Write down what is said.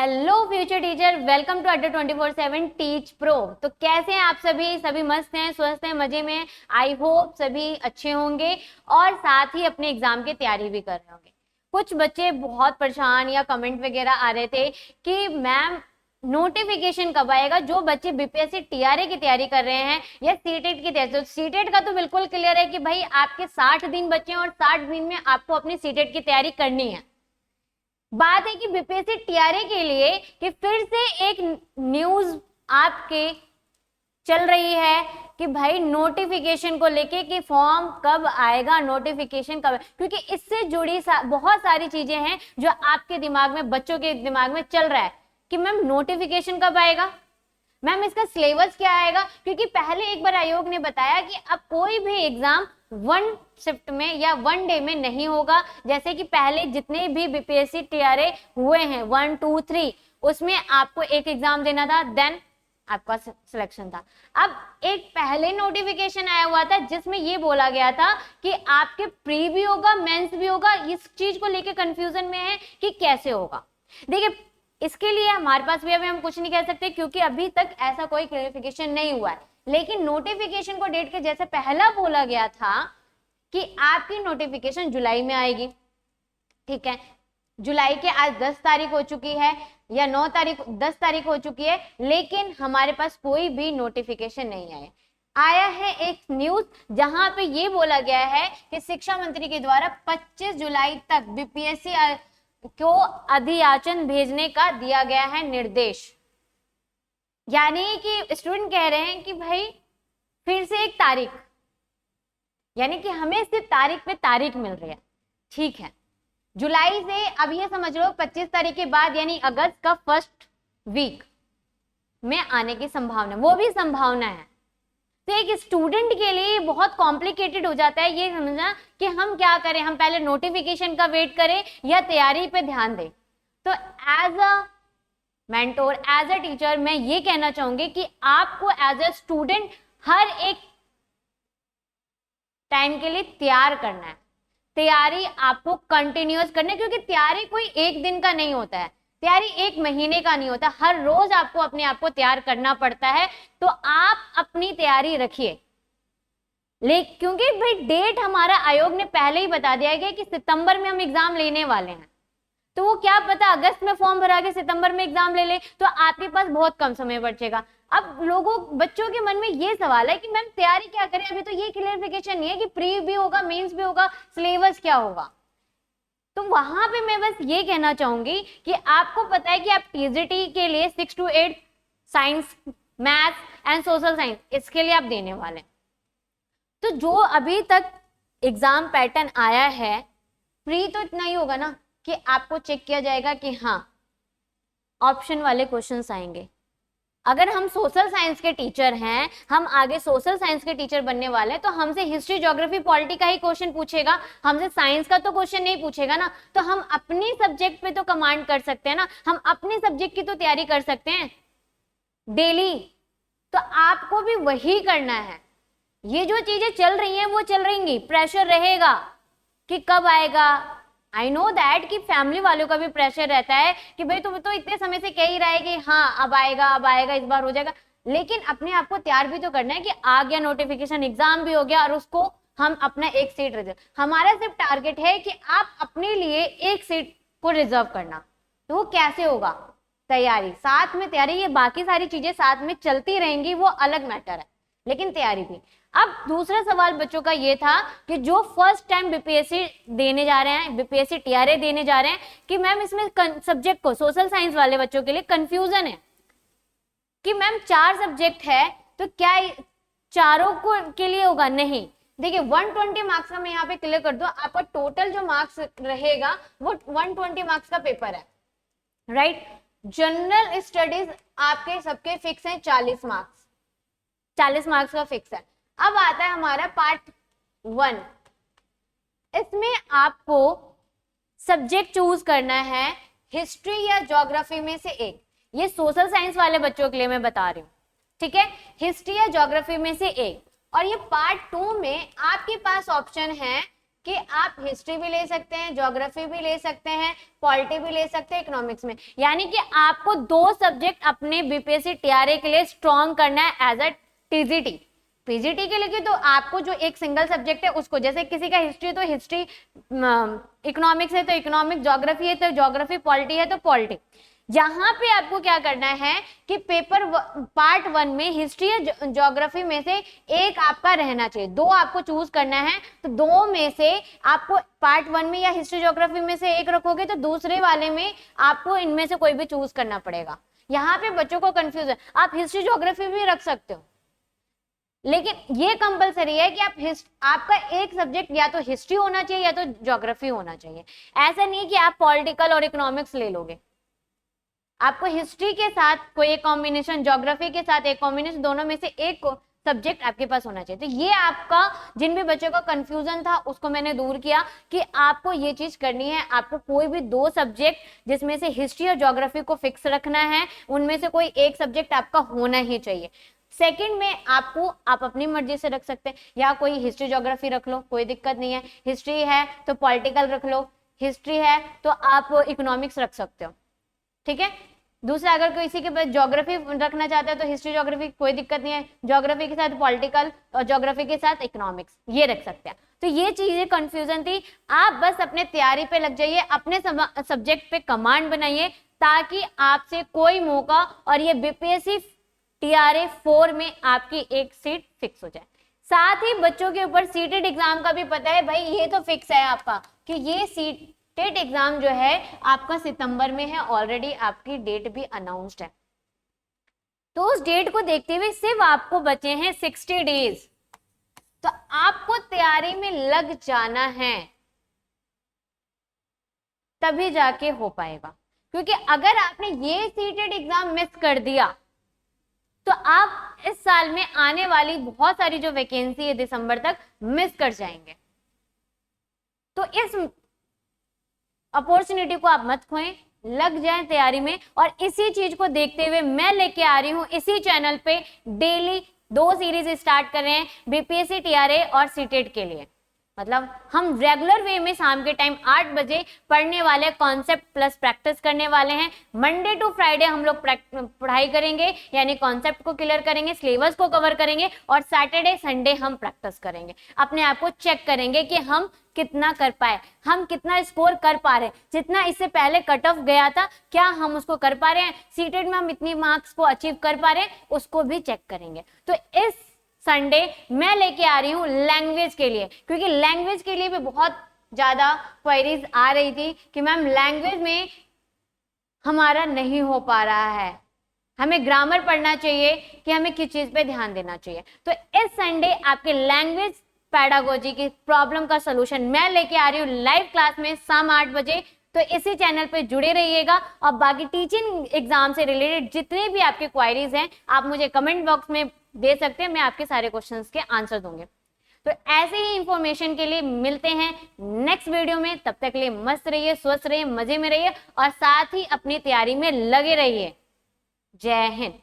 Hello future teacher, welcome to Adda 24/7 teach pro. तो कैसे हैं आप सभी मस्त हैं, स्वस्थ हैं, मजे में। आई होप सभी अच्छे होंगे और साथ ही अपने एग्जाम की तैयारी भी कर रहे होंगे। कुछ बच्चे बहुत परेशान या कमेंट वगैरह आ रहे थे कि मैम नोटिफिकेशन कब आएगा। जो बच्चे बीपीएससी टीआरए की तैयारी कर रहे हैं या सीटेट की तैयारी, तो सीटेट का तो बिल्कुल क्लियर है कि भाई आपके 60 दिन बचे हैं और 60 दिन में आपको अपनी सीटेट की तैयारी करनी है। बात है कि बीपीएससी टीआरए के लिए कि फिर से एक न्यूज आपके चल रही है कि भाई नोटिफिकेशन को लेके कि फॉर्म कब आएगा, नोटिफिकेशन कब, क्योंकि इससे जुड़ी बहुत सारी चीजें हैं जो आपके दिमाग में, बच्चों के दिमाग में चल रहा है कि मैम नोटिफिकेशन कब आएगा, मैम इसका सिलेबस क्या आएगा। क्योंकि पहले एक बार आयोग ने बताया कि अब कोई भी एग्जाम वन शिफ्ट में या वन डे में नहीं होगा। जैसे कि पहले जितने भी बीपीएससी टीआरए हुए हैं 1, 2, 3, उसमें आपको एक एग्जाम देना था, देन आपका सिलेक्शन था। अब एक पहले नोटिफिकेशन आया हुआ था जिसमें ये बोला गया था कि आपके प्री भी होगा, मेंस भी होगा। इस चीज को लेकर कंफ्यूजन में है कि कैसे होगा। देखिए, इसके लिए हमारे पास भी अभी हम कुछ नहीं कह सकते क्योंकि अभी तक ऐसा कोई क्लैरिफिकेशन नहीं हुआ है। लेकिन नोटिफिकेशन को डेट के जैसे पहला बोला गया था कि आपकी नोटिफिकेशन जुलाई में आएगी, ठीक है। जुलाई के आज 10 तारीख हो चुकी है या 9 तारीख, 10 तारीख हो चुकी है, लेकिन हमारे पास कोई भी नोटिफिकेशन नहीं आया है। एक न्यूज जहां पे ये बोला गया है कि शिक्षा मंत्री के द्वारा 25 जुलाई तक बीपीएससी को अधियाचन भेजने का दिया गया है निर्देश। यानी कि स्टूडेंट कह रहे हैं कि भाई फिर से एक तारीख, यानी कि हमें सिर्फ तारीख पे तारीख मिल रही है, ठीक है। जुलाई से अब ये समझ लो 25 तारीख के बाद यानी अगस्त का फर्स्ट वीक में आने की संभावना, वो भी संभावना है। तो एक स्टूडेंट के लिए बहुत कॉम्प्लिकेटेड हो जाता है ये समझना कि हम क्या करें, हम पहले नोटिफिकेशन का वेट करें या तैयारी पे ध्यान दें। तो as a mentor, as a teacher मैं ये कहना चाहूंगी कि आपको एज अ स्टूडेंट हर एक टाइम के लिए तैयार करना है। तैयारी आपको कंटिन्यूअस करना है क्योंकि तैयारी कोई एक दिन का नहीं होता है, तैयारी एक महीने का नहीं होता, हर रोज आपको अपने आप को तैयार करना पड़ता है। तो आप अपनी तैयारी रखिए, लेकिन क्योंकि भाई डेट हमारा आयोग ने पहले ही बता दिया गया कि सितंबर में हम एग्जाम लेने वाले हैं। तो वो क्या पता अगस्त में फॉर्म भरा के सितंबर में एग्जाम ले ले, तो आपके पास बहुत कम समय बचेगा। अब बच्चों के मन में ये सवाल है कि मैम तैयारी क्या करें, अभी तो ये क्लियरिफिकेशन नहीं है कि प्री भी होगा, मेंस भी होगा, सिलेबस क्या होगा। तो वहां पे मैं बस ये कहना चाहूंगी कि आपको पता है कि आप टीजीटी के लिए 6 to 8 science, maths and social science इसके लिए आप देने वाले हैं। तो जो अभी तक एग्जाम पैटर्न आया है, प्री तो इतना ही होगा ना कि आपको चेक किया जाएगा कि हाँ ऑप्शन वाले क्वेश्चंस आएंगे। अगर हम सोशल साइंस के टीचर हैं, हम आगे सोशल साइंस के टीचर बनने वाले हैं, तो हमसे हिस्ट्री, ज्योग्राफी, पॉलिटी का ही क्वेश्चन पूछेगा, हमसे साइंस का तो क्वेश्चन नहीं पूछेगा ना। तो हम अपनी सब्जेक्ट पे तो कमांड कर सकते हैं ना, हम अपने सब्जेक्ट की तो तैयारी कर सकते हैं डेली। तो आपको भी वही करना है। ये जो चीजें चल रही हैं वो चल रहेंगी, प्रेशर रहेगा कि कब आएगा। आई नो दैट कि फैमिली वालों का भी प्रेशर रहता है कि भाई तुम तो इतने समय से कह ही रहा है कि हाँ अब आएगा, अब आएगा, इस बार हो जाएगा। लेकिन अपने आप को तैयार भी तो करना है कि आ गया नोटिफिकेशन, एग्जाम भी हो गया और उसको हम अपना एक सीट रिजर्व, हमारा सिर्फ टारगेट है कि आप अपने लिए एक सीट को रिजर्व करना। तो वो कैसे होगा, तैयारी, साथ में तैयारी, ये बाकी सारी चीजें साथ में चलती रहेंगी, वो अलग मैटर है, लेकिन तैयारी भी। अब दूसरा सवाल बच्चों का ये था कि जो फर्स्ट टाइम बीपीएससी देने जा रहे हैं, बीपीएससी टीआरए देने जा रहे हैं, कि मैम इसमें सब्जेक्ट को, सोशल साइंस वाले बच्चों के लिए कंफ्यूजन है कि मैम 4 सब्जेक्ट है तो क्या चारों को के लिए होगा। नहीं, देखिए 120 मार्क्स का मैं यहाँ पे क्लियर कर दूं, आपका टोटल जो मार्क्स रहेगा वो 120 मार्क्स का पेपर है, राइट। जनरल स्टडीज आपके सबके फिक्स हैं 40 मार्क्स, 40 मार्क्स का फिक्स है। अब आता है हमारा पार्ट 1, इसमें आपको सब्जेक्ट चूज करना है हिस्ट्री या ज्योग्राफी में से एक। ये सोशल साइंस वाले बच्चों के लिए मैं बता रही हूँ, ठीक है, हिस्ट्री या ज्योग्राफी में से एक। और ये पार्ट 2 में आपके पास ऑप्शन है कि आप हिस्ट्री भी ले सकते हैं, ज्योग्राफी भी ले सकते हैं, पॉलिटी भी ले सकते हैं इकोनॉमिक्स में। यानी कि आपको 2 सब्जेक्ट अपने बीपीएससी टीआरए के लिए स्ट्रॉन्ग करना है एज अ टीजीटी। पीजीटी के लिए तो आपको जो एक सिंगल सब्जेक्ट है उसको, जैसे किसी का हिस्ट्री है तो हिस्ट्री, इकोनॉमिक्स है तो इकोनॉमिक्स, ज्योग्राफी है तो ज्योग्राफी, पॉलिटी है तो पॉलिटी। यहाँ पे आपको क्या करना है कि पेपर पार्ट 1 में हिस्ट्री या ज्योग्राफी में से एक आपका रहना चाहिए, 2 आपको चूज करना है। तो 2 में से आपको पार्ट 1 में या हिस्ट्री ज्योग्राफी में से एक रखोगे तो दूसरे वाले में आपको इनमें से कोई भी चूज करना पड़ेगा। यहाँ पे बच्चों को कंफ्यूजन, आप हिस्ट्री ज्योग्राफी भी रख सकते हो, लेकिन ये कंपलसरी है कि आपका एक सब्जेक्ट या तो हिस्ट्री होना चाहिए या तो ज्योग्राफी होना चाहिए। ऐसा नहीं कि आप पॉलिटिकल और इकोनॉमिक्स ले लोगे, आपको हिस्ट्री के साथ कोई एक कॉम्बिनेशन, ज्योग्राफी के साथ एक कॉम्बिनेशन, दोनों में से एक सब्जेक्ट आपके पास होना चाहिए। तो ये आपका, जिन भी बच्चों का कंफ्यूजन था उसको मैंने दूर किया कि आपको ये चीज करनी है। आपको कोई भी 2 सब्जेक्ट जिसमें से हिस्ट्री और ज्योग्राफी को फिक्स रखना है, उनमें से कोई एक सब्जेक्ट आपका होना ही चाहिए। सेकंड में आप अपनी मर्जी से रख सकते हैं, या कोई हिस्ट्री ज्योग्राफी रख लो, कोई दिक्कत नहीं है। हिस्ट्री है तो पॉलिटिकल रख लो, हिस्ट्री है तो आप इकोनॉमिक्स रख सकते हो, ठीक है। दूसरा, अगर किसी के पास ज्योग्राफी रखना चाहता है तो हिस्ट्री ज्योग्राफी, कोई दिक्कत नहीं है। ज्योग्राफी के साथ पॉलिटिकल और ज्योग्राफी के साथ इकोनॉमिक्स, ये रख सकते हैं। तो ये चीजें कंफ्यूजन थी। आप बस अपने तैयारी पे लग जाइए, अपने सब्जेक्ट पे कमांड बनाइए, ताकि आपसे कोई मौका और ये बीपीएससी टीआरए 4 में आपकी एक सीट फिक्स हो जाए। साथ ही बच्चों के ऊपर सीटेड एग्जाम का भी पता है भाई, ये तो फिक्स है आपका कि ये सीटेड एग्जाम जो है आपका सितंबर में है, ऑलरेडी आपकी डेट भी अनाउंस्ड है। तो उस डेट को देखते हुए सिर्फ आपको बचे हैं 60 डेज, तो आपको तैयारी में लग जाना है, तभी जाके हो पाएगा। क्योंकि अगर आपने ये सीटेड एग्जाम मिस कर दिया तो आप इस साल में आने वाली बहुत सारी जो वैकेंसी है दिसंबर तक मिस कर जाएंगे। तो इस अपॉर्चुनिटी को आप मत खोएं, लग जाएं तैयारी में। और इसी चीज को देखते हुए मैं लेके आ रही हूं इसी चैनल पे डेली 2 सीरीज स्टार्ट कर रहे हैं बीपीएससी टीआरए और सीटेट के लिए। मतलब हम रेगुलर वे में शाम के टाइम 8 बजे पढ़ने वाले, कॉन्सेप्ट प्लस प्रैक्टिस करने वाले हैं। मंडे टू फ्राइडे हम लोग पढ़ाई करेंगे, यानी कॉन्सेप्ट को क्लियर करेंगे, सिलेबस को कवर करेंगे, और सैटरडे संडे हम प्रैक्टिस करेंगे। अपने आप को चेक करेंगे कि हम कितना कर पाए, हम कितना स्कोर कर पा रहे हैं, जितना इससे पहले कट ऑफ गया था क्या हम उसको कर पा रहे हैं, सीटेट में हम इतनी मार्क्स को अचीव कर पा रहे हैं, उसको भी चेक करेंगे। तो इस संडे मैं लेके आ रही हूँ लैंग्वेज के लिए, क्योंकि लैंग्वेज के लिए भी बहुत ज्यादा क्वेरीज आ रही थी कि मैम लैंग्वेज में हमारा नहीं हो पा रहा है, हमें ग्रामर पढ़ना चाहिए कि हमें किस चीज पे ध्यान देना चाहिए। तो इस संडे आपके लैंग्वेज पेडागोजी की प्रॉब्लम का सलूशन मैं लेके आ रही हूँ लाइव क्लास में शाम 8 बजे। तो इसी चैनल पे जुड़े रहिएगा, और बाकी टीचिंग एग्जाम से रिलेटेड जितने भी आपके क्वायरीज हैं आप मुझे कमेंट बॉक्स में दे सकते हैं, मैं आपके सारे क्वेश्चंस के आंसर दूंगी। तो ऐसे ही इंफॉर्मेशन के लिए मिलते हैं नेक्स्ट वीडियो में। तब तक के लिए मस्त रहिए, स्वस्थ रहिए, मजे में रहिए, और साथ ही अपनी तैयारी में लगे रहिए। जय हिंद।